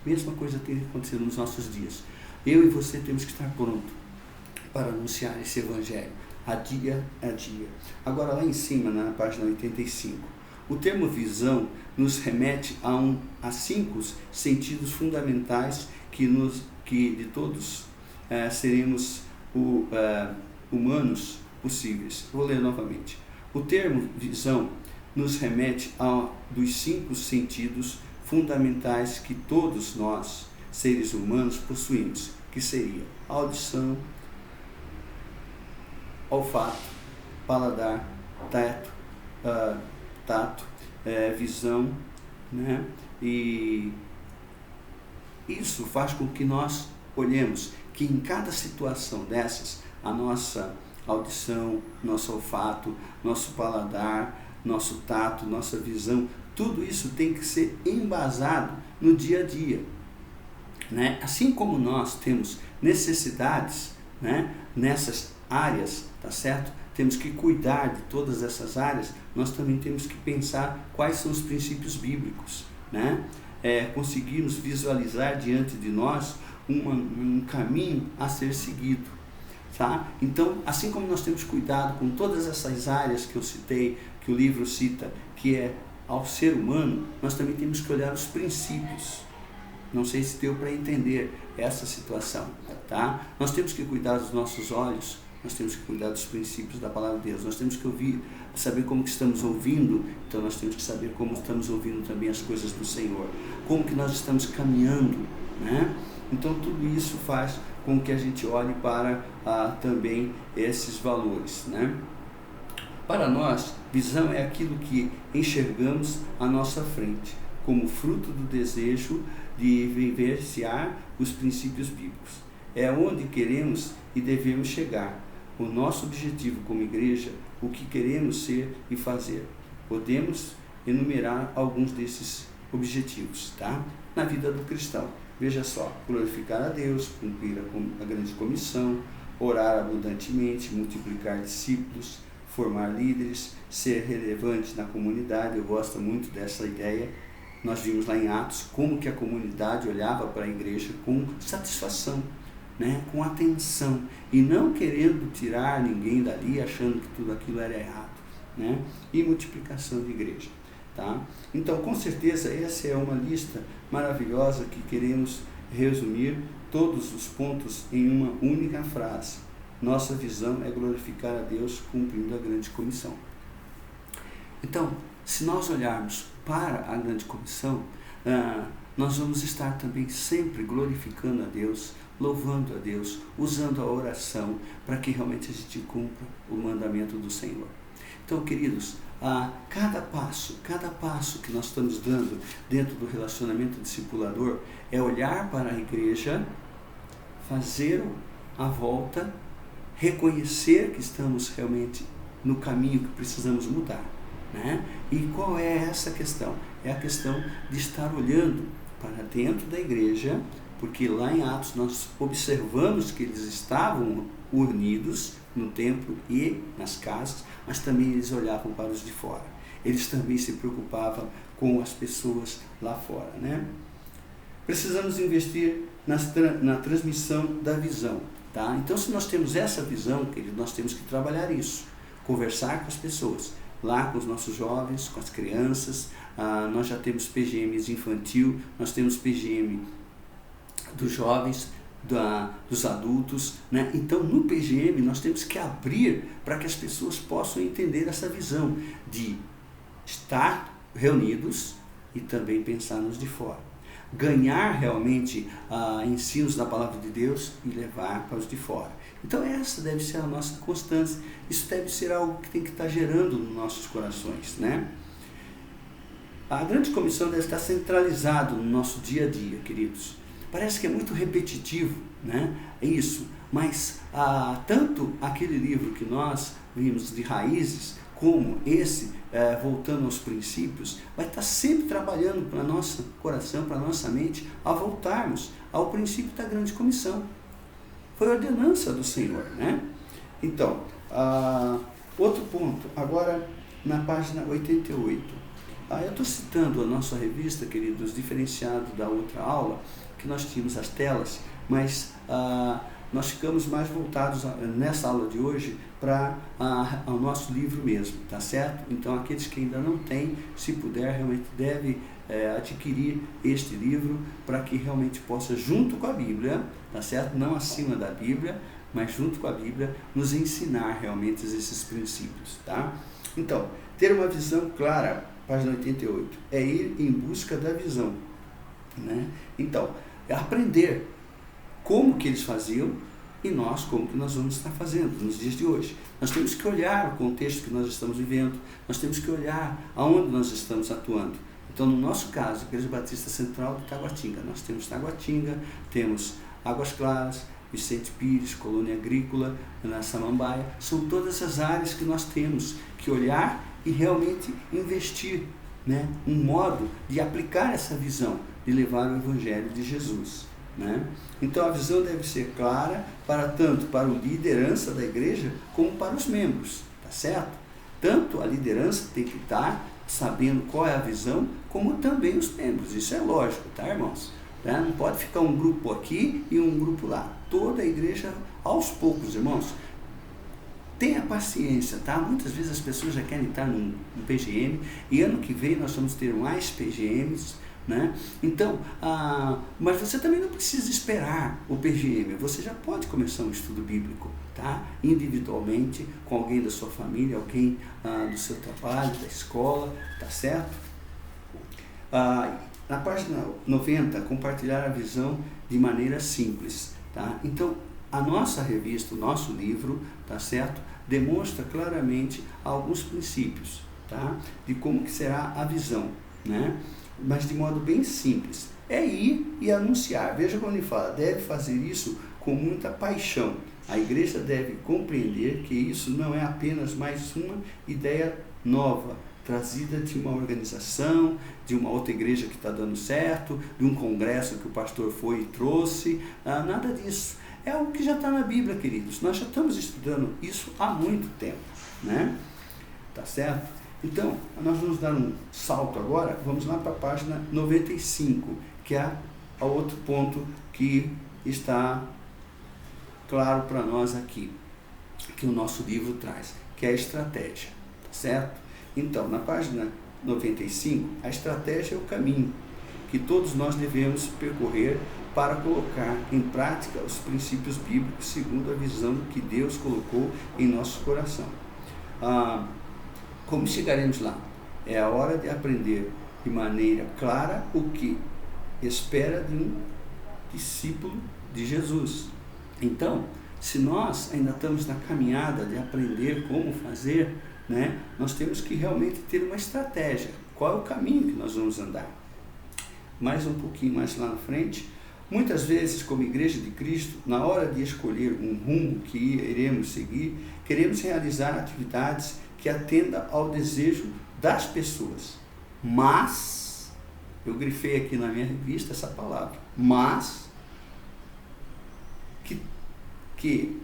Mesma coisa tem acontecido nos nossos dias. Eu e você temos que estar pronto para anunciar esse evangelho dia a dia. Agora lá em cima, na página 85, o termo visão nos remete a 5 sentidos fundamentais que de todos seremos humanos possíveis. Vou ler novamente. O termo visão nos remete dos 5 sentidos fundamentais que todos nós, seres humanos, possuímos, que seria audição, olfato, paladar, tato, visão, né? E isso faz com que nós olhemos que em cada situação dessas, a nossa audição, nosso olfato, nosso paladar, nosso tato, nossa visão, tudo isso tem que ser embasado no dia a dia, né? Assim como nós temos necessidades, né, nessas áreas, tá certo? Temos que cuidar de todas essas áreas, nós também temos que pensar quais são os princípios bíblicos, né? Conseguirmos visualizar diante de nós um caminho a ser seguido, tá? Então, assim como nós temos cuidado com todas essas áreas que eu citei, que o livro cita, que é ao ser humano, nós também temos que olhar os princípios. Não sei se deu para entender essa situação, tá? Nós temos que cuidar dos nossos olhos, nós temos que cuidar dos princípios da palavra de Deus, nós temos que ouvir, saber como que estamos ouvindo, então nós temos que saber como estamos ouvindo também as coisas do Senhor, como que nós estamos caminhando, né? Então tudo isso faz com que a gente olhe para também esses valores, né? Para nós, visão é aquilo que enxergamos à nossa frente, como fruto do desejo de vivenciar os princípios bíblicos. É onde queremos e devemos chegar. O nosso objetivo como igreja, o que queremos ser e fazer. Podemos enumerar alguns desses objetivos, tá? Na vida do cristão. Veja só, glorificar a Deus, cumprir a grande comissão, orar abundantemente, multiplicar discípulos, formar líderes, ser relevante na comunidade. Eu gosto muito dessa ideia. Nós vimos lá em Atos como que a comunidade olhava para a igreja com satisfação, né? Com atenção, e não querendo tirar ninguém dali, achando que tudo aquilo era errado, né? E multiplicação de igreja. Tá? Então, com certeza, essa é uma lista maravilhosa que queremos resumir todos os pontos em uma única frase. Nossa visão é glorificar a Deus cumprindo a grande comissão. Então, se nós olharmos para a grande comissão, nós vamos estar também sempre glorificando a Deus, louvando a Deus, usando a oração para que realmente a gente cumpra o mandamento do Senhor. Então, queridos, cada passo que nós estamos dando dentro do relacionamento discipulador é olhar para a igreja, fazer a volta, reconhecer que estamos realmente no caminho que precisamos mudar, né? E qual é essa questão? É a questão de estar olhando para dentro da igreja, Porque lá em Atos nós observamos que eles estavam unidos no templo e nas casas, mas também eles olhavam para os de fora. Eles também se preocupavam com as pessoas lá fora, né? Precisamos investir na transmissão da visão, tá? Então, se nós temos essa visão, nós temos que trabalhar isso, conversar com as pessoas, lá com os nossos jovens, com as crianças. Nós já temos PGMs infantil, nós temos PGM dos jovens, dos adultos, né? Então, no PGM, nós temos que abrir para que as pessoas possam entender essa visão de estar reunidos e também pensar nos de fora. Ganhar realmente ensinos da palavra de Deus e levar para os de fora. Então essa deve ser a nossa constância. Isso deve ser algo que tem que estar gerando nos nossos corações, né? A grande comissão deve estar centralizado no nosso dia a dia, queridos. Parece que é muito repetitivo, né? É isso. Mas tanto aquele livro que nós vimos de raízes, como esse, voltando aos princípios, vai estar sempre trabalhando para nosso coração, para nossa mente, a voltarmos ao princípio da grande comissão. Foi a ordenança do Senhor, né? Então, outro ponto, agora na página 88. Eu estou citando a nossa revista, queridos, diferenciado da outra aula, que nós tínhamos as telas, mas nós ficamos mais voltados nessa aula de hoje para o nosso livro mesmo, tá certo? Então aqueles que ainda não têm, se puder, realmente deve adquirir este livro para que realmente possa, junto com a Bíblia, tá certo? Não acima da Bíblia, mas junto com a Bíblia, nos ensinar realmente esses princípios, tá? Então, ter uma visão clara, página 88, é ir em busca da visão, né? Então, é aprender como que eles faziam e nós, como que nós vamos estar fazendo nos dias de hoje. Nós temos que olhar o contexto que nós estamos vivendo, nós temos que olhar aonde nós estamos atuando. Então, no nosso caso, a Igreja Batista Central de Taguatinga, nós temos Taguatinga, temos Águas Claras, Vicente Pires, Colônia Agrícola, na Samambaia, são todas as áreas que nós temos que olhar e realmente investir, né? Um modo de aplicar essa visão, de levar o Evangelho de Jesus, né? Então a visão deve ser clara tanto para a liderança da igreja como para os membros, tá certo? Tanto a liderança tem que estar sabendo qual é a visão, como também os membros. Isso é lógico, tá, irmãos? Né? Não pode ficar um grupo aqui e um grupo lá. Toda a igreja, aos poucos, irmãos, tenha paciência, tá? Muitas vezes as pessoas já querem estar num PGM e ano que vem nós vamos ter mais PGMs, né? Então, mas você também não precisa esperar o PGM, você já pode começar um estudo bíblico, tá? Individualmente, com alguém da sua família, alguém do seu trabalho, da escola, tá certo? Na página 90, compartilhar a visão de maneira simples, tá? Então, a nossa revista, o nosso livro, tá certo? Demonstra claramente alguns princípios, tá? De como que será a visão, né? Mas de modo bem simples. É ir e anunciar. Veja quando ele fala, deve fazer isso com muita paixão. A igreja deve compreender que isso não é apenas mais uma ideia nova, trazida de uma organização, de uma outra igreja que está dando certo, de um congresso que o pastor foi e trouxe, nada disso. É algo que já está na Bíblia, queridos. Nós já estamos estudando isso há muito tempo, né? Tá certo? Então, nós vamos dar um salto agora, vamos lá para a página 95, que é o outro ponto que está claro para nós aqui, que o nosso livro traz, que é a estratégia, tá certo? Então, na página 95, a estratégia é o caminho que todos nós devemos percorrer para colocar em prática os princípios bíblicos segundo a visão que Deus colocou em nosso coração. Como chegaremos lá? É a hora de aprender de maneira clara o que espera de um discípulo de Jesus. Então, se nós ainda estamos na caminhada de aprender como fazer, né, nós temos que realmente ter uma estratégia. Qual é o caminho que nós vamos andar? Mais um pouquinho mais lá na frente, muitas vezes, como Igreja de Cristo, na hora de escolher um rumo que iremos seguir, queremos realizar atividades que atenda ao desejo das pessoas. Mas, eu grifei aqui na minha revista essa palavra, mas que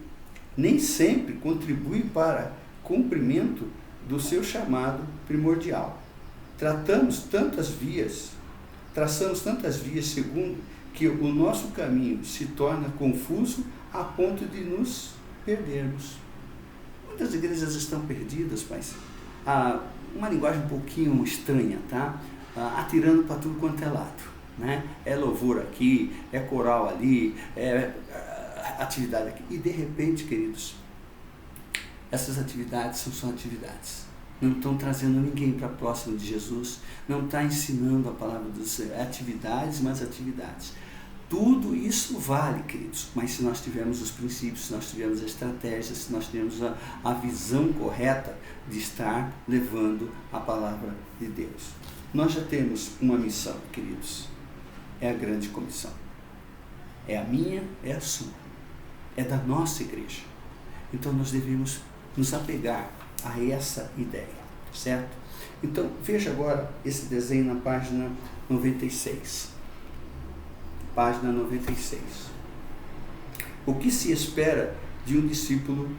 nem sempre contribui para cumprimento do seu chamado primordial. Traçamos tantas vias segundo que o nosso caminho se torna confuso a ponto de nos perdermos. Muitas igrejas estão perdidas, mas uma linguagem um pouquinho estranha, tá? Atirando para tudo quanto é lado, né? É louvor aqui, é coral ali, é atividade aqui. E de repente, queridos, essas atividades são só atividades. Não estão trazendo ninguém para próximo de Jesus, não está ensinando a palavra do Senhor. Atividades, mas atividades. Tudo isso vale, queridos, mas se nós tivermos os princípios, se nós tivermos a estratégia, se nós tivermos a visão correta de estar levando a palavra de Deus. Nós já temos uma missão, queridos, é a grande comissão. É a minha, é a sua, é da nossa igreja. Então nós devemos nos apegar a essa ideia, certo? Então veja agora esse desenho na página 96. Página 96. O que se espera de um discípulo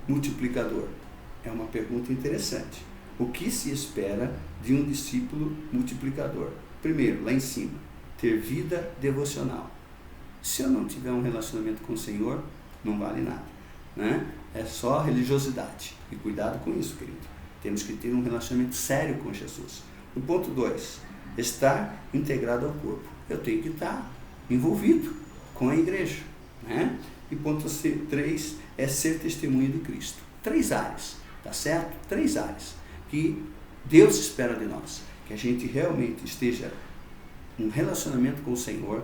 multiplicador? É uma pergunta interessante. O que se espera de um discípulo multiplicador? Primeiro, lá em cima, ter vida devocional. Se eu não tiver um relacionamento com o Senhor, não vale nada, né? É só religiosidade. E cuidado com isso, querido. Temos que ter um relacionamento sério com Jesus. O ponto 2, estar integrado ao corpo. Eu tenho que estar envolvido com a igreja, né? E ponto 3 é ser testemunha de Cristo. 3 áreas, tá certo? 3 áreas que Deus espera de nós, que a gente realmente esteja em relacionamento com o Senhor,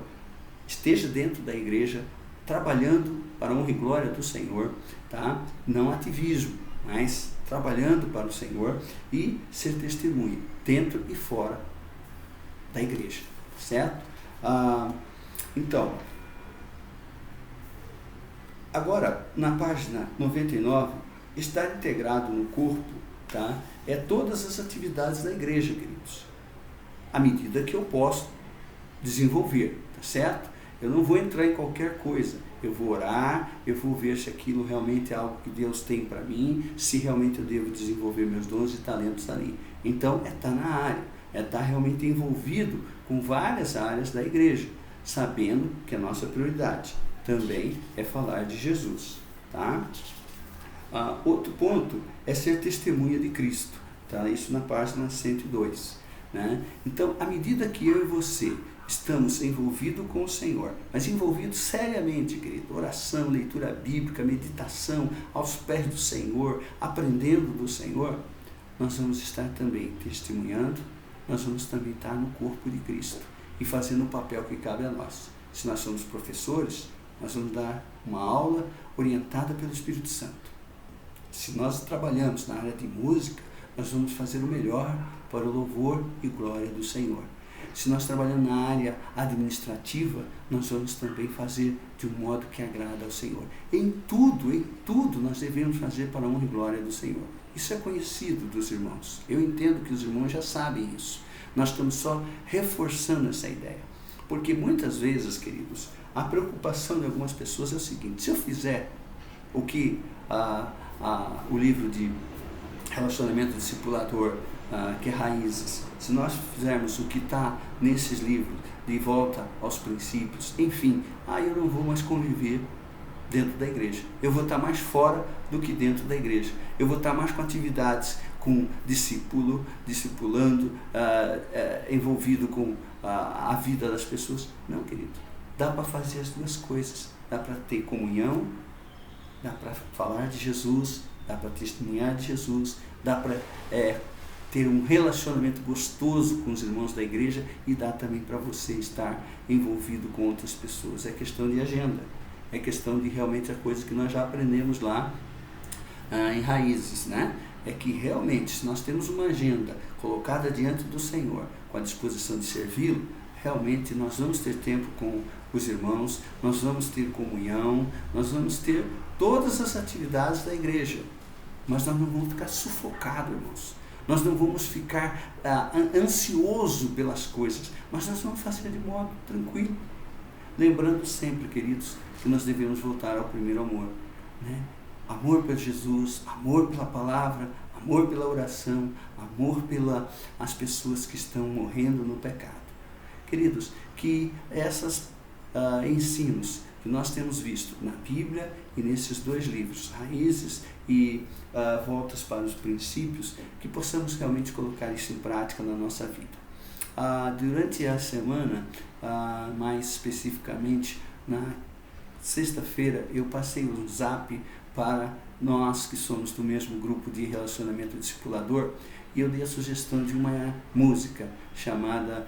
esteja dentro da igreja, trabalhando para a honra e glória do Senhor, tá? Não ativismo, mas trabalhando para o Senhor e ser testemunha dentro e fora da igreja, certo? Então, agora na página 99, estar integrado no corpo, tá? É todas as atividades da igreja, queridos, à medida que eu posso desenvolver, tá certo? Eu não vou entrar em qualquer coisa, eu vou orar, eu vou ver se aquilo realmente é algo que Deus tem para mim, se realmente eu devo desenvolver meus dons e talentos ali. Então, é estar na área, é estar realmente envolvido com várias áreas da igreja, sabendo que a nossa prioridade também é falar de Jesus, tá? Outro ponto é ser testemunha de Cristo, tá? Isso na página 102, né? Então, à medida que eu e você estamos envolvidos com o Senhor, mas envolvidos seriamente, querido, oração, leitura bíblica, meditação, aos pés do Senhor, aprendendo do Senhor, nós vamos estar também testemunhando, nós vamos também estar no corpo de Cristo e fazendo o papel que cabe a nós. Se nós somos professores, nós vamos dar uma aula orientada pelo Espírito Santo. Se nós trabalhamos na área de música, nós vamos fazer o melhor para o louvor e glória do Senhor. Se nós trabalhamos na área administrativa, nós vamos também fazer de um modo que agrada ao Senhor. Em tudo nós devemos fazer para a honra e glória do Senhor. Isso é conhecido dos irmãos. Eu entendo que os irmãos já sabem isso. Nós estamos só reforçando essa ideia. Porque muitas vezes, queridos, a preocupação de algumas pessoas é o seguinte: se eu fizer o que o livro de relacionamento discipulador, que é Raízes, se nós fizermos o que está nesses livros, de volta aos princípios, enfim, eu não vou mais conviver dentro da igreja. Eu vou estar mais fora do que dentro da igreja. Eu vou estar mais com atividades, com discipulando, envolvido com a vida das pessoas. Não, querido. Dá para fazer as duas coisas. Dá para ter comunhão, dá para falar de Jesus, dá para testemunhar de Jesus, dá para ter um relacionamento gostoso com os irmãos da igreja e dá também para você estar envolvido com outras pessoas. É questão de agenda, é questão de realmente a coisa que nós já aprendemos lá em Raízes, né? É que realmente, se nós temos uma agenda colocada diante do Senhor, com a disposição de servi-lo, realmente nós vamos ter tempo com os irmãos, nós vamos ter comunhão, nós vamos ter todas as atividades da igreja, mas nós não vamos ficar sufocados, irmãos. Nós não vamos ficar ansiosos pelas coisas, mas nós vamos fazer de modo tranquilo. Lembrando sempre, queridos, que nós devemos voltar ao primeiro amor, né? Amor por Jesus, amor pela palavra, amor pela oração, amor pelas pessoas que estão morrendo no pecado. Queridos, que esses ensinos que nós temos visto na Bíblia e nesses dois livros, Raízes e Voltas para os Princípios, que possamos realmente colocar isso em prática na nossa vida. Durante a semana, mais especificamente na sexta-feira, eu passei um zap para nós que somos do mesmo grupo de relacionamento discipulador, e eu dei a sugestão de uma música chamada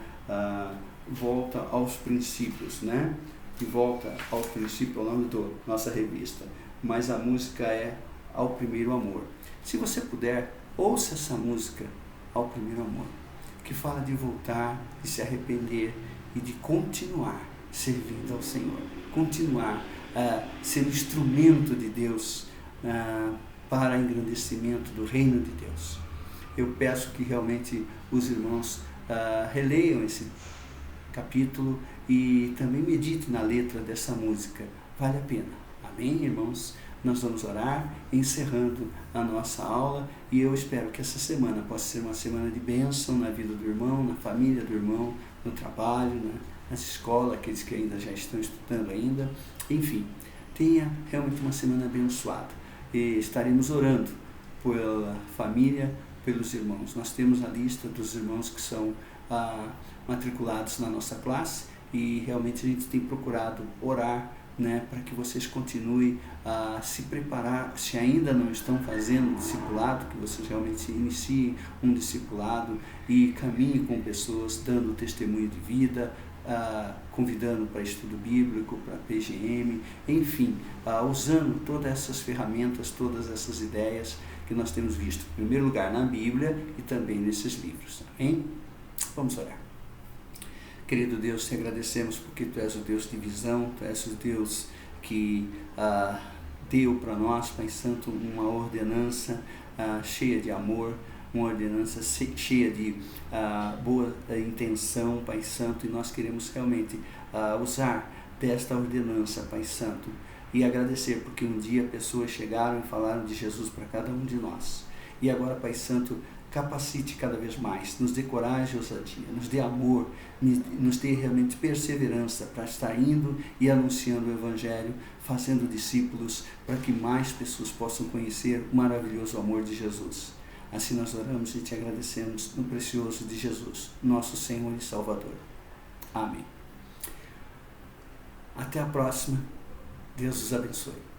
Volta aos Princípios, né? De Volta aos Princípios é o nome da nossa revista, mas a música é Ao Primeiro Amor. Se você puder, ouça essa música, Ao Primeiro Amor, que fala de voltar, de se arrepender e de continuar servindo ao Senhor, continuar sendo instrumento de Deus para engrandecimento do reino de Deus. Eu peço que realmente os irmãos releiam esse capítulo e também meditem na letra dessa música. Vale a pena. Amém, irmãos? Nós vamos orar, encerrando a nossa aula, e eu espero que essa semana possa ser uma semana de bênção na vida do irmão, na família do irmão, no trabalho, nas escolas, aqueles que ainda já estão estudando ainda. Enfim, tenha realmente uma semana abençoada. E estaremos orando pela família, pelos irmãos. Nós temos a lista dos irmãos que são matriculados na nossa classe, e realmente a gente tem procurado orar, né, para que vocês continuem a se preparar. Se ainda não estão fazendo discipulado, que vocês realmente iniciem um discipulado e caminhem com pessoas, dando testemunho de vida, convidando para estudo bíblico, para PGM, enfim, usando todas essas ferramentas, todas essas ideias que nós temos visto, em primeiro lugar na Bíblia e também nesses livros. Amém? Vamos orar. Querido Deus, te agradecemos porque Tu és o Deus de visão, Tu és o Deus que deu para nós, Pai Santo, uma ordenança cheia de amor, uma ordenança cheia de boa intenção, Pai Santo, e nós queremos realmente usar desta ordenança, Pai Santo, e agradecer porque um dia pessoas chegaram e falaram de Jesus para cada um de nós. E agora, Pai Santo, capacite cada vez mais, nos dê coragem e ousadia, nos dê amor, nos dê realmente perseverança para estar indo e anunciando o Evangelho, fazendo discípulos, para que mais pessoas possam conhecer o maravilhoso amor de Jesus. Assim nós oramos e te agradecemos no precioso de Jesus, nosso Senhor e Salvador. Amém. Até a próxima. Deus os abençoe.